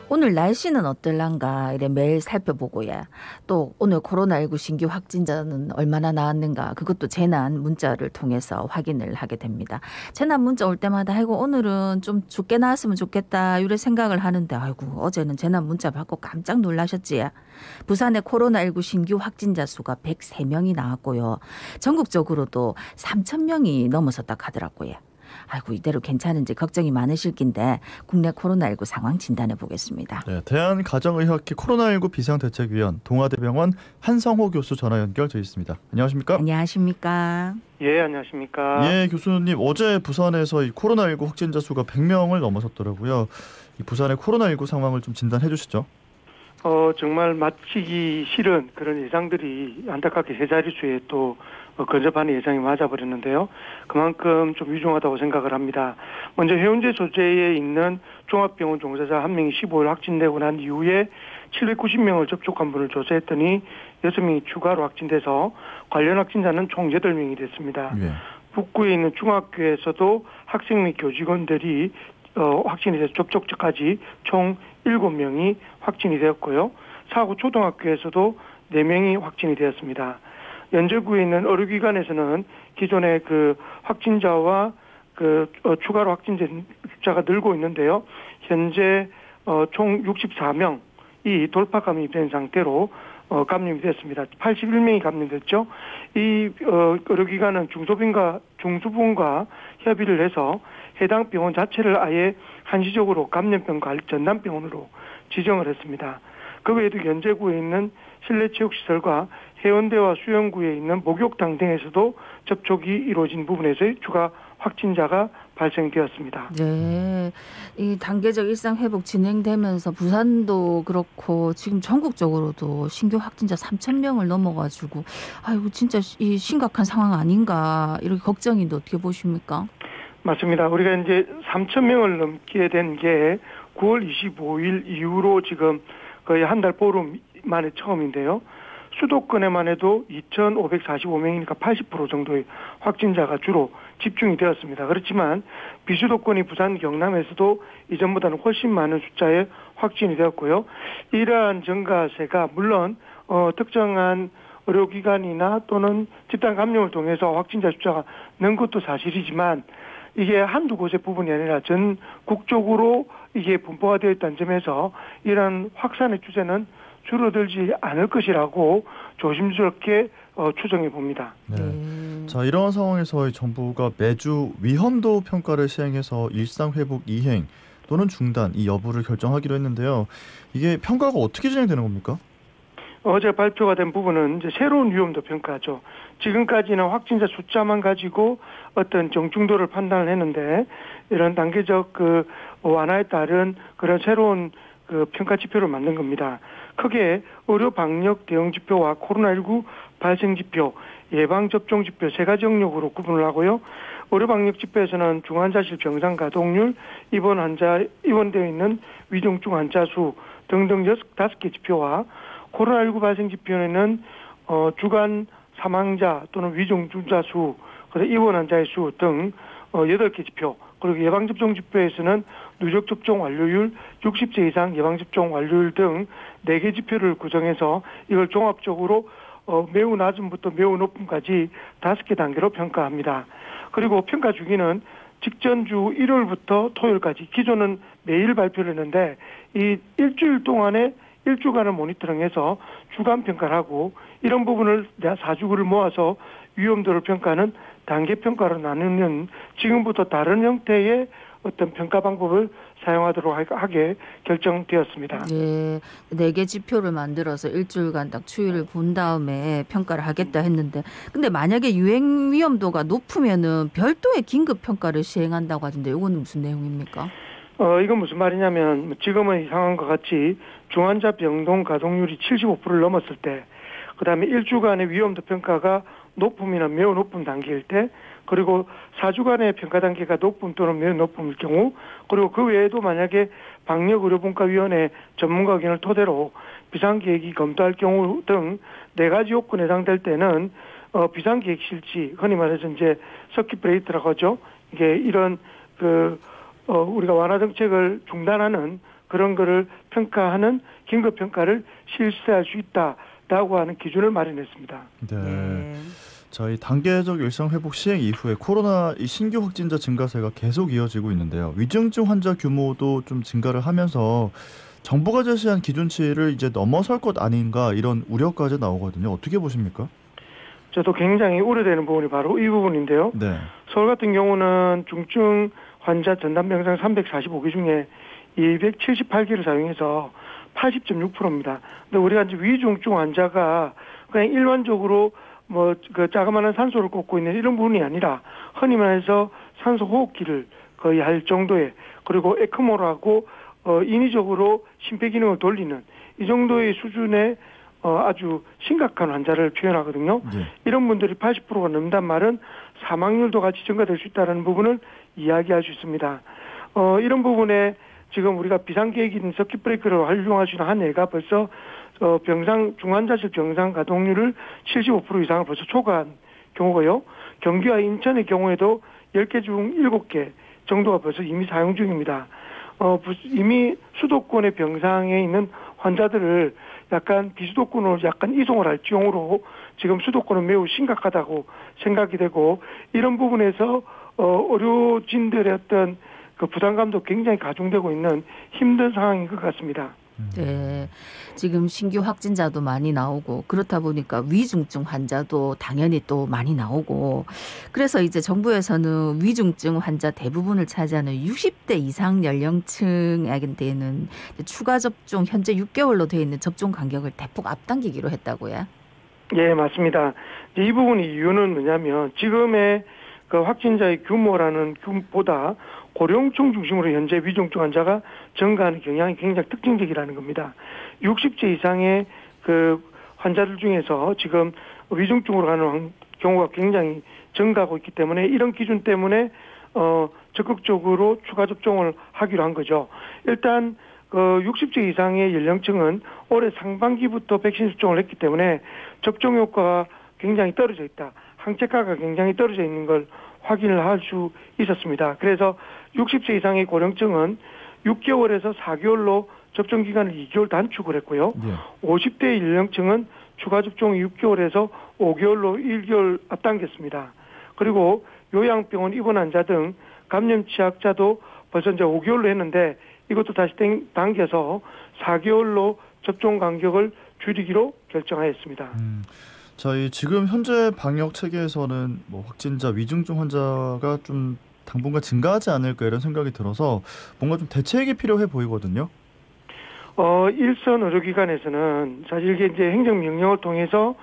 오늘 날씨는 어떨란가 이래 매일 살펴보고야. 또 오늘 코로나19 신규 확진자는 얼마나 나왔는가 그것도 재난 문자를 통해서 확인을 하게 됩니다. 재난 문자 올 때마다 아이고 오늘은 좀 적게 나왔으면 좋겠다 이래 생각을 하는데 아이고 어제는 재난 문자 받고 깜짝 놀라셨지. 부산의 코로나19 신규 확진자 수가 103명이 나왔고요. 전국적으로도 3,000명이 넘어섰다 하더라고요. 아이고 이대로 괜찮은지 걱정이 많으실 낀데 국내 코로나19 상황 진단해 보겠습니다. 네, 대한가정의학회 코로나19 비상대책위원 동아대병원 한성호 교수 전화 연결돼 있습니다. 안녕하십니까? 안녕하십니까? 예, 안녕하십니까? 예, 교수님 어제 부산에서 이 코로나19 확진자 수가 100명을 넘어섰더라고요. 이 부산의 코로나19 상황을 좀 진단해 주시죠. 정말 마치기 싫은 그런 예상들이 안타깝게 세 자릿수에 또 근접하는 예상이 맞아버렸는데요. 그만큼 좀 위중하다고 생각을 합니다. 먼저 해운대 소재에 있는 종합병원 종사자 한 명이 15일 확진되고 난 이후에 790명을 접촉한 분을 조사했더니 6명이 추가로 확진돼서 관련 확진자는 총 8명이 됐습니다. 예. 북구에 있는 중학교에서도 학생 및 교직원들이 확진이 돼서 접촉자까지 총 7명이 확진이 되었고요. 사구 초등학교에서도 4명이 확진이 되었습니다. 연제구에 있는 의료기관에서는 기존의 그 확진자와 추가로 확진된 숫자가 늘고 있는데요. 현재 총 64명이 돌파 감염된 상태로 감염이 됐습니다. 81명이 감염됐죠. 이 의료기관은 중수본과 협의를 해서 해당 병원 자체를 아예 한시적으로 감염병 관리 전담병원으로 지정을 했습니다. 그 외에도 연제구에 있는 실내체육시설과 해운대와 수영구에 있는 목욕탕 등에서도 접촉이 이루어진 부분에서의 추가 확진자가 발생되었습니다. 네, 이 단계적 일상 회복 진행되면서 부산도 그렇고 지금 전국적으로도 신규 확진자 3,000명을 넘어가지고 아이고 진짜 이 심각한 상황 아닌가 이렇게 걱정인데 어떻게 보십니까? 맞습니다. 우리가 이제 3,000명을 넘게 된 게 9월 25일 이후로 지금 거의 한 달 보름 만에 처음인데요. 수도권에만 해도 2,545명이니까 80% 정도의 확진자가 주로 집중이 되었습니다. 그렇지만 비수도권이 부산, 경남에서도 이전보다는 훨씬 많은 숫자의 확진이 되었고요. 이러한 증가세가 물론 특정한 의료기관이나 또는 집단 감염을 통해서 확진자 숫자가 는 것도 사실이지만 이게 한두 곳의 부분이 아니라 전국적으로 이게 분포가 되어 있다는 점에서 이런 확산의 추세는 줄어들지 않을 것이라고 조심스럽게 추정해 봅니다. 네. 자, 이런 상황에서 정부가 매주 위험도 평가를 시행해서 일상 회복 이행 또는 중단 이 여부를 결정하기로 했는데요. 이게 평가가 어떻게 진행되는 겁니까? 어제 발표가 된 부분은 이제 새로운 위험도 평가죠. 지금까지는 확진자 숫자만 가지고 어떤 정중도를 판단을 했는데 이런 단계적 완화에 따른 그런 새로운 평가 지표를 만든 겁니다. 크게 의료 방역 대응 지표와 코로나19 발생 지표, 예방 접종 지표 세 가지 영역으로 구분을 하고요. 의료 방역 지표에서는 중환자실 병상 가동률, 입원되어 있는 위중증 환자 수 등등 5개 지표와 코로나19 발생 지표에는 주간 사망자 또는 위중증자 수, 그리고 입원 환자의 수 등 8개 지표, 그리고 예방접종 지표에서는 누적 접종 완료율, 60세 이상 예방접종 완료율 등 4개 지표를 구성해서 이걸 종합적으로 매우 낮음부터 매우 높음까지 5개 단계로 평가합니다. 그리고 평가 주기는 직전주 일요일부터 토요일까지, 기존은 매일 발표를 했는데 이 일주일 동안에 일주간을 모니터링해서 주간 평가를 하고 이런 부분을 4주를 모아서 위험도를 평가하는 단계 평가로 나누는 지금부터 다른 형태의 어떤 평가 방법을 사용하도록 하게 결정되었습니다. 네, 4개 지표를 만들어서 일주일간 딱 추이를 본 다음에 평가를 하겠다 했는데 근데 만약에 유행 위험도가 높으면은 별도의 긴급 평가를 시행한다고 하던데 이거는 무슨 내용입니까? 이건 무슨 말이냐면 지금의 상황과 같이 중환자 병동 가동률이 75%를 넘었을 때, 그다음에 일주간의 위험도 평가가 높음이나 매우 높은 단계일 때, 그리고 4주간의 평가 단계가 높음 또는 매우 높음일 경우, 그리고 그 외에도 만약에 방역의료분과위원회 전문가 의견을 토대로 비상계획이 검토할 경우 등 4가지 요건에 해당될 때는 비상계획 실시, 흔히 말해서 이제 서킷 브레이크라고 하죠. 이게 이런 우리가 완화 정책을 중단하는 그런 거를 평가하는 긴급 평가를 실시할 수 있다라고 하는 기준을 마련했습니다. 네. 저희 단계적 일상 회복 시행 이후에 코로나 이 신규 확진자 증가세가 계속 이어지고 있는데요. 위중증 환자 규모도 좀 증가를 하면서 정부가 제시한 기준치를 이제 넘어설 것 아닌가 이런 우려까지 나오거든요. 어떻게 보십니까? 저도 굉장히 우려되는 부분이 바로 이 부분인데요. 네. 서울 같은 경우는 중증 환자 전담 병상 345개 중에 278개를 사용해서 80.6%입니다. 근데 우리가 이제 위중증 환자가 그냥 일반적으로 뭐 그 자그마한 산소를 꽂고 있는 이런 부분이 아니라 흔히 말해서 산소 호흡기를 거의 할 정도의, 그리고 에크모라고 인위적으로 심폐기능을 돌리는 이 정도의 수준의 아주 심각한 환자를 표현하거든요. 네. 이런 분들이 80%가 넘는단 말은 사망률도 같이 증가될 수 있다는 부분을 이야기할 수 있습니다. 이런 부분에 지금 우리가 비상계획인 서킷 브레이크를 활용할 수 있는 한 해가 벌써 병상 중환자실 병상 가동률을 75% 이상을 벌써 초과한 경우고요. 경기와 인천의 경우에도 10개 중 7개 정도가 벌써 이미 사용 중입니다. 이미 수도권의 병상에 있는 환자들을 약간 비수도권으로 약간 이송을 할 경우로 지금 수도권은 매우 심각하다고 생각이 되고, 이런 부분에서 의료진들의 어떤 그 부담감도 굉장히 가중되고 있는 힘든 상황인 것 같습니다. 네, 지금 신규 확진자도 많이 나오고 그렇다 보니까 위중증 환자도 당연히 또 많이 나오고, 그래서 이제 정부에서는 위중증 환자 대부분을 차지하는 60대 이상 연령층에게는 추가 접종 현재 6개월로 되어 있는 접종 간격을 대폭 앞당기기로 했다고요. 예, 맞습니다. 이 부분 이유는 뭐냐면 지금의 그 확진자의 규모라는 규모보다 고령층 중심으로 현재 위중증 환자가 증가하는 경향이 굉장히 특징적이라는 겁니다. 60세 이상의 그 환자들 중에서 지금 위중증으로 가는 경우가 굉장히 증가하고 있기 때문에 이런 기준 때문에 적극적으로 추가 접종을 하기로 한 거죠. 일단 그 60세 이상의 연령층은 올해 상반기부터 백신 접종을 했기 때문에 접종 효과가 굉장히 떨어져 있다. 항체가가 굉장히 떨어져 있는 걸 확인을 할 수 있었습니다. 그래서 60세 이상의 고령층은 6개월에서 4개월로 접종 기간을 2개월 단축을 했고요. 네. 50대 연령층은 추가 접종이 6개월에서 5개월로 1개월 앞당겼습니다. 그리고 요양병원 입원 환자 등 감염 취약자도 벌써 이제 5개월로 했는데 이것도 다시 당겨서 4개월로 접종 간격을 줄이기로 결정하였습니다. 저희 지금 현재 방역 체계에서는 뭐 확진자, 위중증 환자가 좀 당분간 증가하지 않을까 이런 생각이 들어서 뭔가 좀 대책이 필요해 보이거든요. 일선 의료기관에서는 사실 이게 이제 행정명령을 통해서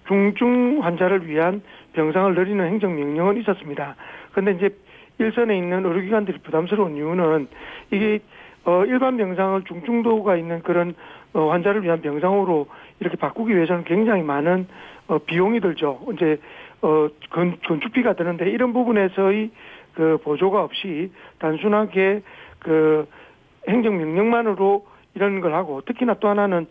중증 환자를 위한 병상을 늘리는 행정명령은 있었습니다. 그런데 이제 일선에 있는 의료기관들이 부담스러운 이유는 이게 일반 병상을 중증도가 있는 그런 환자를 위한 병상으로 이렇게 바꾸기 위해서는 굉장히 많은 비용이 들죠. 이제 건축비가 드는데 이런 부분에서의 그 보조가 없이 단순하게 그 행정명령만으로 이런 걸 하고, 특히나 또 하나는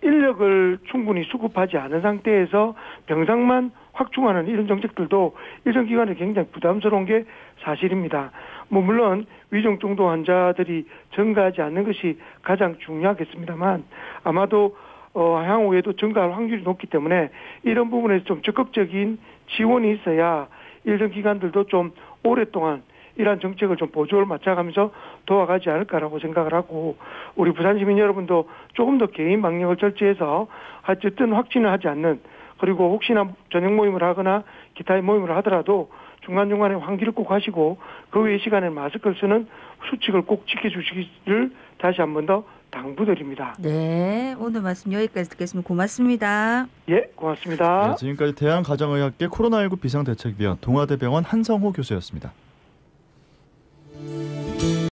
인력을 충분히 수급하지 않은 상태에서 병상만 확충하는 이런 정책들도 일정 기간에 굉장히 부담스러운 게 사실입니다. 뭐 물론 위중 정도 환자들이 증가하지 않는 것이 가장 중요하겠습니다만 아마도 향후에도 증가할 확률이 높기 때문에 이런 부분에서 좀 적극적인 지원이 있어야 일정 기관들도 좀 오랫동안 이러한 정책을 좀 보조를 맞춰가면서 도와가지 않을까라고 생각을 하고, 우리 부산 시민 여러분도 조금 더 개인 방역을 철저해서 어쨌든 확진을 하지 않는, 그리고 혹시나 저녁 모임을 하거나 기타의 모임을 하더라도 중간중간에 환기를 꼭 하시고 그 외의 시간에 마스크를 쓰는 수칙을 꼭 지켜주시기를 다시 한 번 더 당부드립니다. 네, 오늘 말씀 여기까지 듣겠습니다. 고맙습니다. 예, 고맙습니다. 네, 지금까지 대한가정의학계 코로나19 비상대책위원 동아대병원 한성호 교수였습니다.